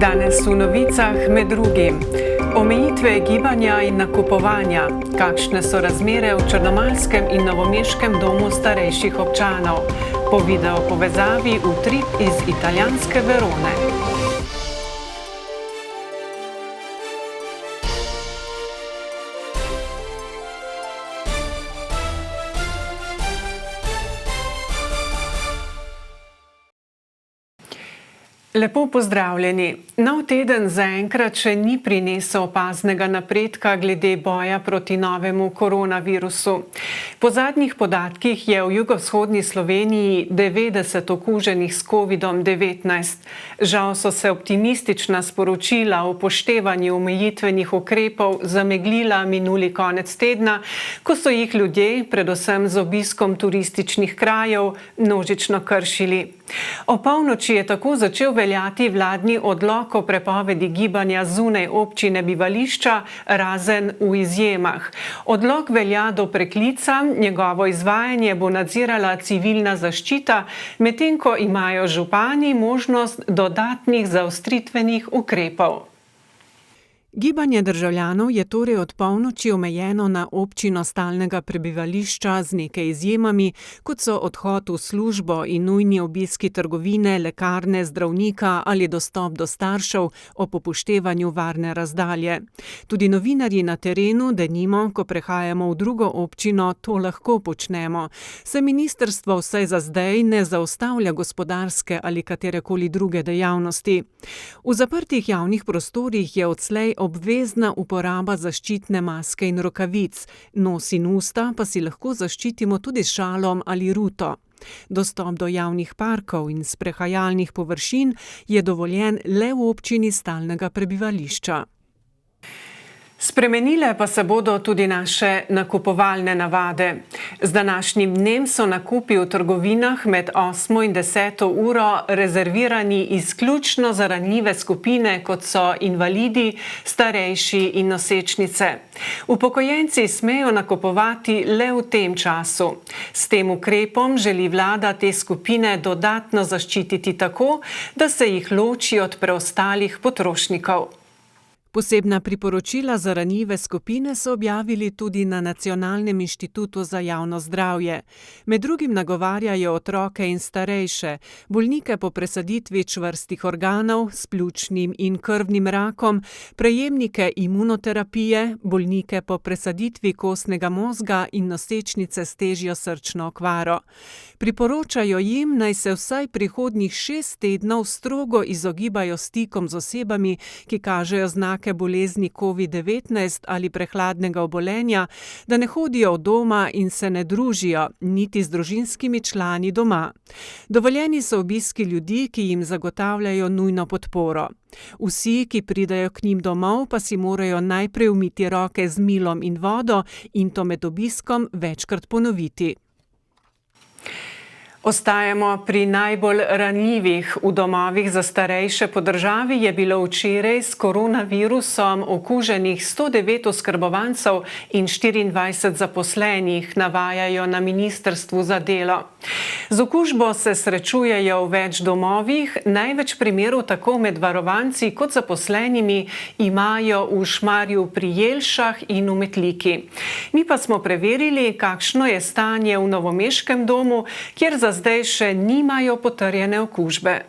Danes v novicah med drugim omejitve gibanja in nakupovanja, kakšne so razmere v Črnomaljskem in Novomeškem domu starejših občanov, po video povezavi utrip iz italijanske Verone. Lepo pozdravljeni. Nov teden zaenkrat še ni prinesel opaznega napredka glede boja proti novemu koronavirusu. Po zadnjih podatkih je v jugovzhodni Sloveniji 90 okuženih s COVID-19. Žal so se optimistična sporočila o upoštevanju omejitvenih ukrepov zameglila minuli konec tedna, ko so jih ljudje, predvsem z obiskom turističnih krajev, množično kršili. Opolnoči je tako začel veljati vladni odlok o prepovedi gibanja zunaj občine bivališča, razen v izjemah. Odlok velja do preklica, njegovo izvajanje bo nadzirala civilna zaščita, medtem ko imajo župani možnost dodatnih zaostritvenih ukrepov. Gibanje državljanov je torej od polnoči omejeno na občino stalnega prebivališča z nekaj izjemami, kot so odhod v službo in nujni obiski trgovine, lekarne, zdravnika ali dostop do staršev ob upoštevanju varne razdalje. Tudi novinarji na terenu, denimo, ko prehajamo v drugo občino, to lahko počnemo. Se ministrstvo vsaj za zdaj ne zaustavlja gospodarske ali katerekoli druge dejavnosti. V zaprtih javnih prostorih je odslej obvezna uporaba zaščitne maske in rokavic, nos in usta pa si lahko zaščitimo tudi s šalom ali ruto. Dostop do javnih parkov in sprehajalnih površin je dovoljen le v občini stalnega prebivališča. Spremenile pa se bodo tudi naše nakupovalne navade. Z današnjim dnem so nakupi v trgovinah med 8 in 10 uro rezervirani izključno za ranljive skupine, kot so invalidi, starejši in nosečnice. Upokojenci smejo nakupovati le v tem času. S tem ukrepom želi vlada te skupine dodatno zaščititi tako, da se jih loči od preostalih potrošnikov. Posebna priporočila za ranljive skupine so objavili tudi na Nacionalnem inštitutu za javno zdravje. Med drugim nagovarjajo otroke in starejše, bolnike po presaditvi čvrstih organov s pljučnim in krvnim rakom, prejemnike imunoterapije, bolnike po presaditvi kostnega mozga in nosečnice s težjo srčno okvaro. Priporočajo jim, naj se vsaj prihodnjih 6 tednov strogo izogibajo stikom z osebami, ki kažejo znake bolezni COVID-19 ali prehladnega obolenja, da ne hodijo od doma in se ne družijo, niti z družinskimi člani doma. Dovoljeni so obiski ljudi, ki jim zagotavljajo nujno podporo. Vsi, ki pridejo k njim domov, pa si morajo najprej umiti roke z milom in vodo in to med obiskom večkrat ponoviti. Ostajamo pri najbolj ranljivih. V domovih za starejše po državi je bilo včeraj s koronavirusom okuženih 109 oskrbovancev in 24 zaposlenih, navajajo na Ministrstvu za delo. Z okužbo se srečujejo v več domovih, največ primerov tako med varovanci kot zaposlenimi imajo v Šmarju pri Jelšah in v Metliki. Mi pa smo preverili, kakšno je stanje v Novomeškem domu, kjer za zdaj še nimajo potrjene okužbe.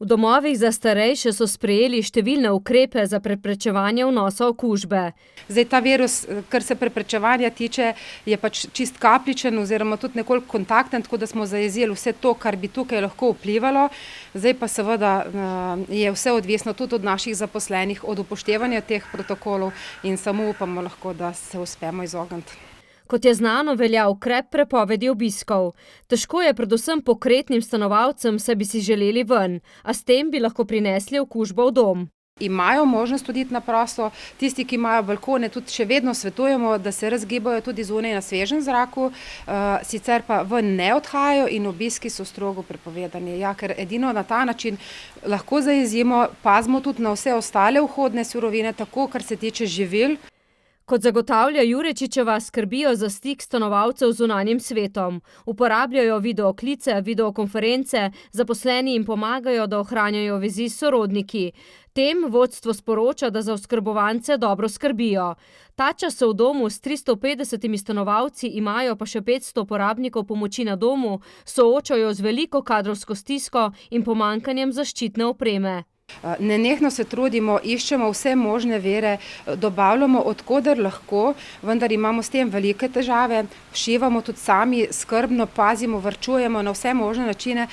V domovih za starejše so sprejeli številne ukrepe za preprečevanje vnosa okužbe. Zdaj ta virus, kar se preprečevanja tiče, je pač čist kapljičen oziroma tudi nekoliko kontakten, tako da smo zajezili vse to, kar bi tukaj lahko vplivalo. Zdaj pa seveda je vse odvisno tudi od naših zaposlenih, od upoštevanja teh protokolov in samo upamo lahko, da se uspemo izogniti. Kot je znano, velja ukrep prepovedi obiskov. Težko je predvsem pokretnim stanovalcem, saj bi si želeli ven, a s tem bi lahko prinesli okužbo v dom. Imajo možnost tudi iti na prosto, tisti, ki imajo balkone, tudi še vedno svetujemo, da se razgibajo tudi zunaj na svežem zraku, sicer pa ven ne odhajajo in obiski so strogo prepovedani. Ja, ker edino na ta način lahko zajezimo, pazimo tudi na vse ostale vhodne surovine, tako kar se tiče živil. Kot zagotavlja Jurečičeva, skrbijo za stik stanovalcev z zunanjim svetom. Uporabljajo videoklice, videokonference, zaposleni jim pomagajo, da ohranjajo vezi s sorodniki. Tem vodstvo sporoča, da za oskrbovance dobro skrbijo. Tača so v domu s 350 stanovalci, imajo pa še 500 uporabnikov pomoči na domu, soočajo z veliko kadrovsko stisko in pomanjkanjem zaščitne opreme. Nenehno se trudimo, iščemo vse možne vire, dobavljamo od koder lahko, vendar imamo s tem velike težave, všivamo tudi sami, skrbno pazimo, varčujemo na vse možne načine.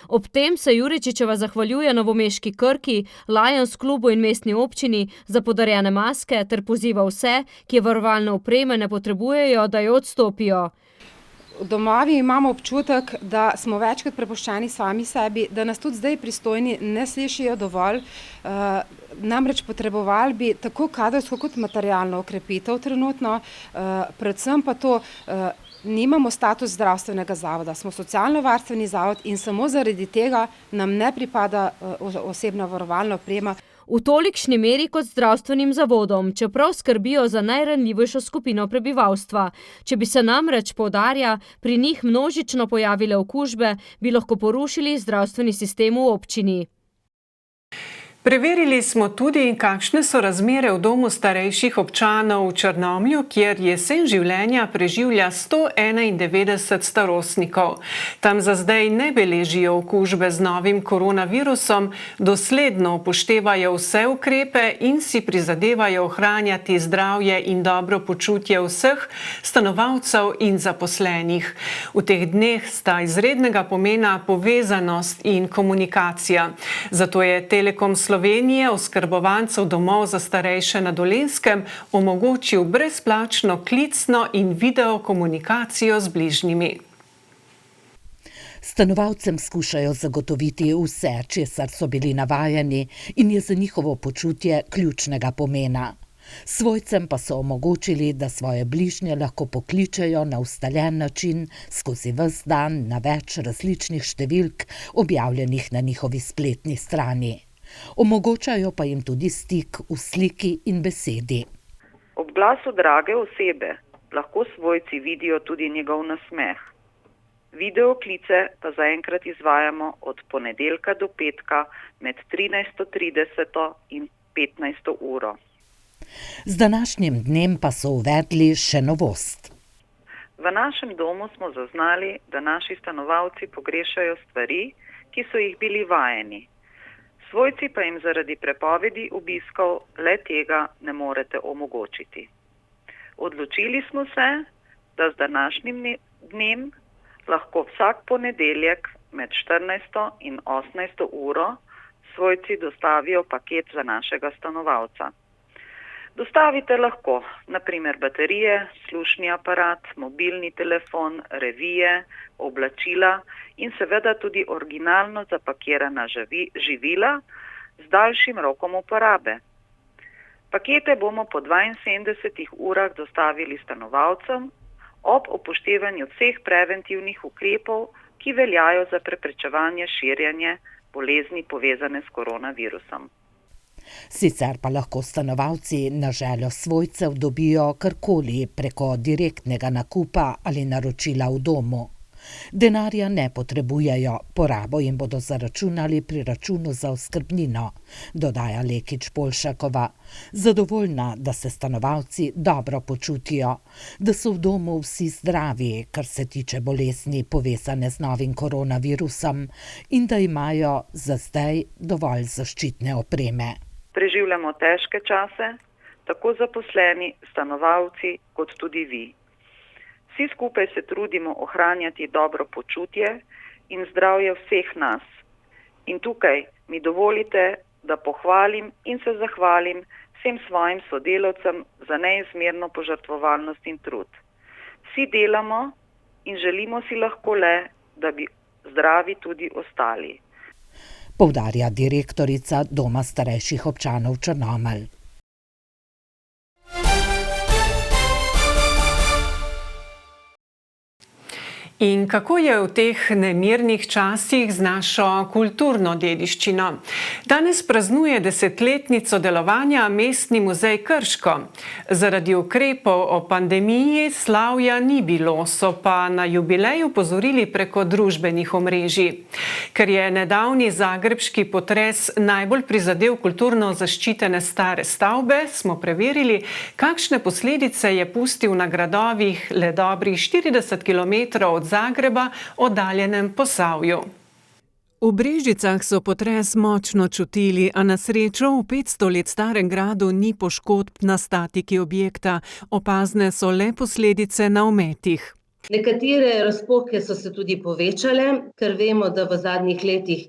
Ob tem se Jurečičeva zahvaljuje novomeški Krki, Lions klubu in mestni občini za podarjene maske ter poziva vse, ki varovalne opreme ne potrebujejo, da jo odstopijo. V domovi imamo občutek, da smo večkrat prepuščeni sami sebi, da nas tudi zdaj pristojni ne slišijo dovolj. Namreč potrebovali bi tako kadrovsko kot materialno okrepitev trenutno, predvsem pa to, nimamo status zdravstvenega zavoda, smo socialno-varstveni zavod in samo zaradi tega nam ne pripada osebna varovalna oprema. V tolikšni meri kot zdravstvenim zavodom, čeprav skrbijo za najranljivejšo skupino prebivalstva. Če bi se namreč, poudarja, pri njih množično pojavile okužbe, bi lahko porušili zdravstveni sistem v občini. Preverili smo tudi, kakšne so razmere v domu starejših občanov v Črnomlju, kjer jesen življenja preživlja 191 starostnikov. Tam za zdaj ne beležijo okužbe z novim koronavirusom, dosledno upoštevajo vse ukrepe in si prizadevajo ohranjati zdravje in dobro počutje vseh stanovalcev in zaposlenih. V teh dneh sta izrednega pomena povezanost in komunikacija. Zato je Telekom Slovenije oskrbovancev domov za starejše na Dolenjskem omogočil brezplačno klicno in videokomunikacijo z bližnjimi. Stanovalcem skušajo zagotoviti vse, česar so bili navajeni in je za njihovo počutje ključnega pomena. Svojcem pa so omogočili, da svoje bližnje lahko pokličejo na ustaljen način skozi ves dan na več različnih številk, objavljenih na njihovi spletni strani. Omogočajo pa jim tudi stik v sliki in besedi. Ob glasu drage osebe lahko svojci vidijo tudi njegov nasmeh. Videoklice pa zaenkrat izvajamo od ponedeljka do petka med 13:30 in 15. uro. Z današnjim dnem pa so uvedli še novost. V našem domu smo zaznali, da naši stanovalci pogrešajo stvari, ki so jih bili vajeni. Svojci pa jim zaradi prepovedi obiskov le tega ne morete omogočiti. Odločili smo se, da z današnjim dnem lahko vsak ponedeljek med 14. in 18. uro svojci dostavijo paket za našega stanovalca. Dostavite lahko, na primer baterije, slušni aparat, mobilni telefon, revije, oblačila in seveda tudi originalno zapakirana živila z daljšim rokom uporabe. Pakete bomo po 72 urah dostavili stanovalcem ob upoštevanju vseh preventivnih ukrepov, ki veljajo za preprečevanje širjenja bolezni povezane s koronavirusom. Sicer pa lahko stanovalci na željo svojcev dobijo karkoli preko direktnega nakupa ali naročila v domu. Denarja ne potrebujejo, porabo jim bodo zaračunali pri računu za oskrbnino, dodaja Lekić Polšakova. Zadovoljna, da se stanovalci dobro počutijo, da so v domu vsi zdravi, kar se tiče bolezni povezane z novim koronavirusom in da imajo za zdaj dovolj zaščitne opreme. Preživljamo težke čase, tako zaposleni, stanovalci kot tudi vi. Vsi skupaj se trudimo ohranjati dobro počutje in zdravje vseh nas. In tukaj mi dovolite, da pohvalim in se zahvalim vsem svojim sodelavcem za neizmerno požrtvovalnost in trud. Vsi delamo in želimo si lahko le, da bi zdravi tudi ostali. Poudarja direktorica Doma starejših občanov Črnomelj. In kako je v teh nemirnih časih z našo kulturno dediščino? Danes praznuje 10-letnico delovanja Mestni muzej Krško. Zaradi ukrepov o pandemiji slavja ni bilo, so pa na jubilej opozorili preko družbenih omrežij. Ker je nedavni zagrebški potres najbolj prizadel kulturno zaščitene stare stavbe, smo preverili, kakšne posledice je pustil na gradovih le dobrih 40 kilometrov od Zagreba, oddaljenem Posavju. V Brežicah so potres močno čutili, a na srečo v 500 let starem gradu ni poškodb na statiki objekta. Opazne so le posledice na ometih. Nekatere razpoke so se tudi povečale, ker vemo, da v zadnjih letih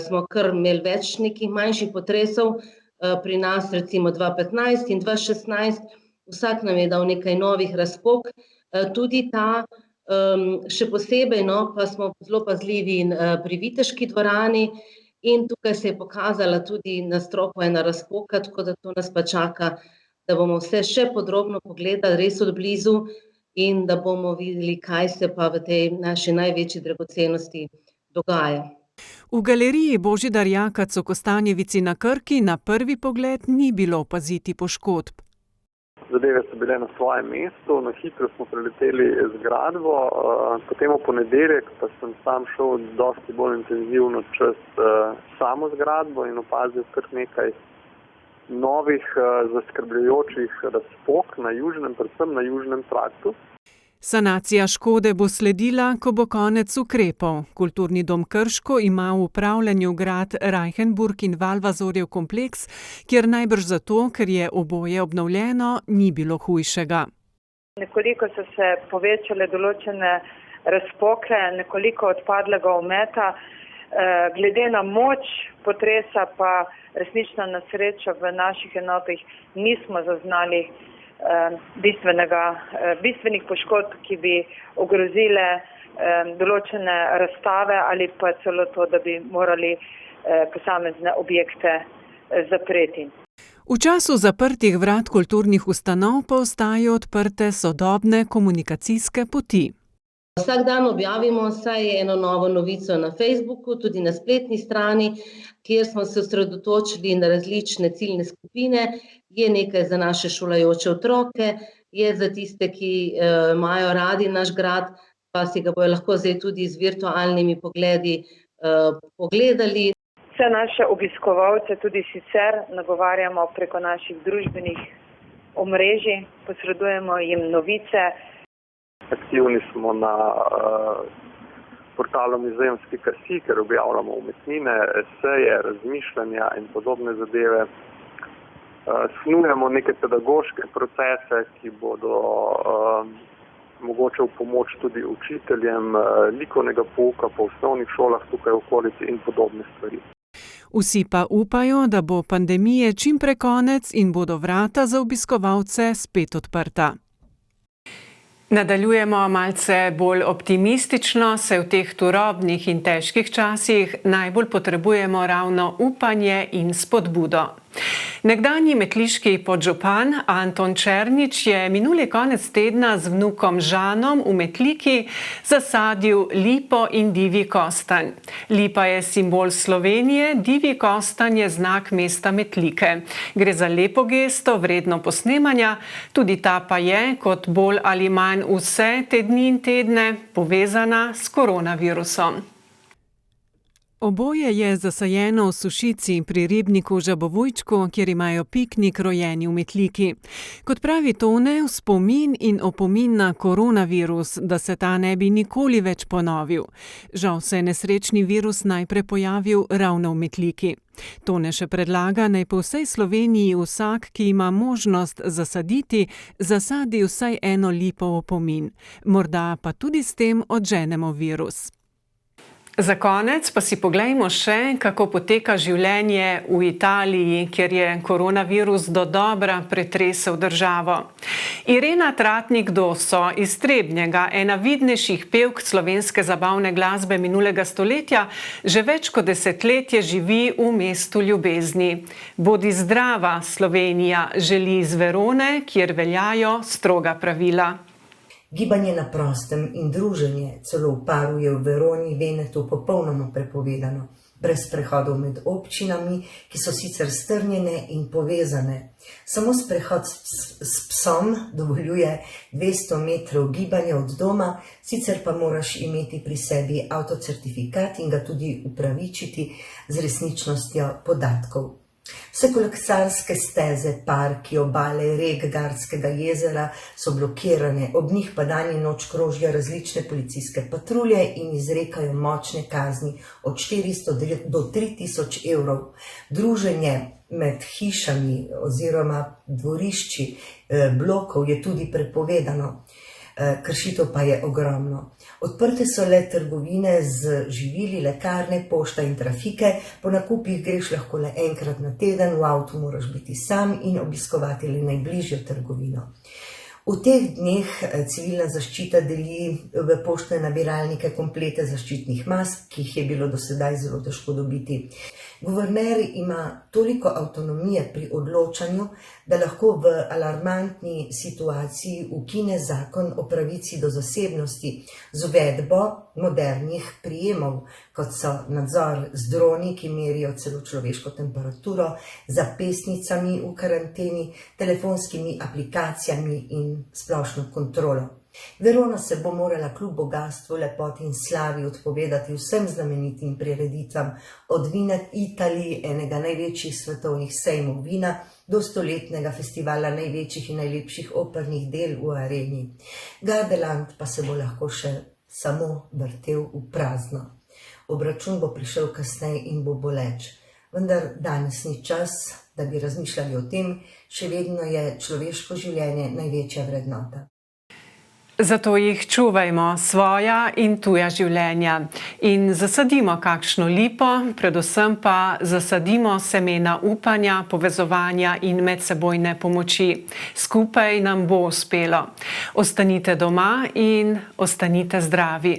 smo kar imeli več nekih manjših potresov. Pri nas recimo 2015 in 2016, vsak nam je dal nekaj novih razpok. Tudi ta še posebej, pa smo zelo pazljivi pri Viteški dvorani in tukaj se je pokazala tudi na stropu ena razpoka, tako da to nas pa čaka, da bomo vse še podrobno pogledali, res od blizu in da bomo videli, kaj se pa v tej naši največji dragocenosti dogaja. V galeriji Božidar Jakac v Kostanjevici na Krki na prvi pogled ni bilo opaziti poškodb. Zadeve so bile na svojem mestu, na hitro smo preleteli zgradbo, potem v ponedeljek pa sem sam šel dosti bolj intenzivno čez samo zgradbo in opazil kar nekaj novih zaskrbljujočih razpok na južnem, predvsem na južnem traktu. Sanacija škode bo sledila, ko bo konec ukrepov. Kulturni dom Krško ima v upravljanju grad Reichenburg in Valvazorjev kompleks, kjer najbrž zato, ker je oboje obnovljeno, ni bilo hujšega. Nekoliko so se povečale določene razpoke, nekoliko odpadlega ometa. Glede na moč potresa pa resnično na srečo v naših enotah nismo zaznali bistvenih poškodb, ki bi ogrozile določene razstave ali pa celo to, da bi morali posamezne objekte zapreti. V času zaprtih vrat kulturnih ustanov pa ostajajo odprte sodobne komunikacijske poti. Vsak dan objavimo vsaj eno novo novico na Facebooku, tudi na spletni strani, kjer smo se osredotočili na različne ciljne skupine. Je nekaj za naše šolajoče otroke, je za tiste, ki imajo radi naš grad, pa si ga bojo lahko zdaj tudi z virtualnimi pogledi pogledali. Vse naše obiskovalce tudi sicer nagovarjamo preko naših družbenih omrežij, posredujemo jim novice. Aktivni smo na portalu muzeum.si, ker objavljamo umetnine, eseje, razmišljanja in podobne zadeve. Snujemo neke pedagoške procese, ki bodo mogoče v pomoč tudi učiteljem likovnega pouka po osnovnih šolah tukaj v okolici in podobne stvari. Vsi pa upajo, da bo pandemije čim prej konec in bodo vrata za obiskovalce spet odprta. Nadaljujemo malce bolj optimistično, se v teh turobnih in težkih časih najbolj potrebujemo ravno upanje in spodbudo. Nekdanji metliški podžupan Anton Černič je minuli konec tedna z vnukom Žanom v Metliki zasadil lipo in divji kostanj. Lipa je simbol Slovenije, divji kostanj je znak mesta Metlike. Gre za lepo gesto, vredno posnemanja, tudi ta pa je, kot bolj ali manj vse te dni in tedne, povezana s koronavirusom. Oboje je zasajeno v Sušici pri ribniku Žabovojčku, kjer imajo piknik rojeni v Metliki. Kot pravi Tone, v spomin in opomin na koronavirus, da se ta ne bi nikoli več ponovil. Žal se je nesrečni virus najprej pojavil ravno v Metliki. Tone še predlaga, naj po vsej Sloveniji vsak, ki ima možnost zasaditi, zasadi vsaj eno lipo v opomin. Morda pa tudi s tem odženemo virus. Za konec pa si poglejmo še, kako poteka življenje v Italiji, kjer je koronavirus dodobra pretresel državo. Irena Tratnik Doso iz Trebnjega, ena vidnejših pevk slovenske zabavne glasbe minulega stoletja, že več kot desetletje živi v mestu ljubezni. Bodi zdrava, Slovenija, želi iz Verone, kjer veljajo stroga pravila. Gibanje na prostem in druženje, celo v paru, je v Veroni, Venetu popolnoma prepovedano, brez prehodov med občinami, ki so sicer strnjene in povezane. Samo sprehod s psom dovoljuje 200 metrov gibanja od doma, sicer pa moraš imeti pri sebi avtocertifikat in ga tudi upravičiti z resničnostjo podatkov. Vse kolesarske steze, parki, obale, rek Gardskega jezera so blokirane, ob njih pa dan in noč krožijo različne policijske patrulje in izrekajo močne kazni od 400 do 3000 evrov. Druženje med hišami oziroma dvorišči blokov je tudi prepovedano. Kršitev pa je ogromno. Odprte so le trgovine z živili, lekarne, pošta in trafike. Po nakupih greš lahko le enkrat na teden, v avtu moraš biti sam in obiskovati le najbližjo trgovino. V teh dneh civilna zaščita deli v poštne nabiralnike komplete zaščitnih mask, ki jih je bilo do sedaj zelo težko dobiti. Guverner ima toliko avtonomije pri odločanju, da lahko v alarmantni situaciji ukine zakon o pravici do zasebnosti z uvedbo modernih prijemov, kot so nadzor z droni, ki merijo celo človeško temperaturo, zapestnicami v karanteni, telefonskimi aplikacijami in splošno kontrolo. Verona se bo morala kljub bogastvu, lepoti in slavi odpovedati vsem znamenitim prireditvam, od Vina Italiji, enega največjih svetovnih sejmov vina, do stoletnega festivala največjih in najlepših opernih del v areni. Gardeland pa se bo lahko še samo vrtel v prazno. Obračun bo prišel kasneje in bo boleč. Vendar danes ni čas, da bi razmišljali o tem, še vedno je človeško življenje največja vrednota. Zato jih čuvajmo, svoja in tuja življenja, in zasadimo kakšno lipo, predvsem pa zasadimo semena upanja, povezovanja in medsebojne pomoči. Skupaj nam bo uspelo. Ostanite doma in ostanite zdravi.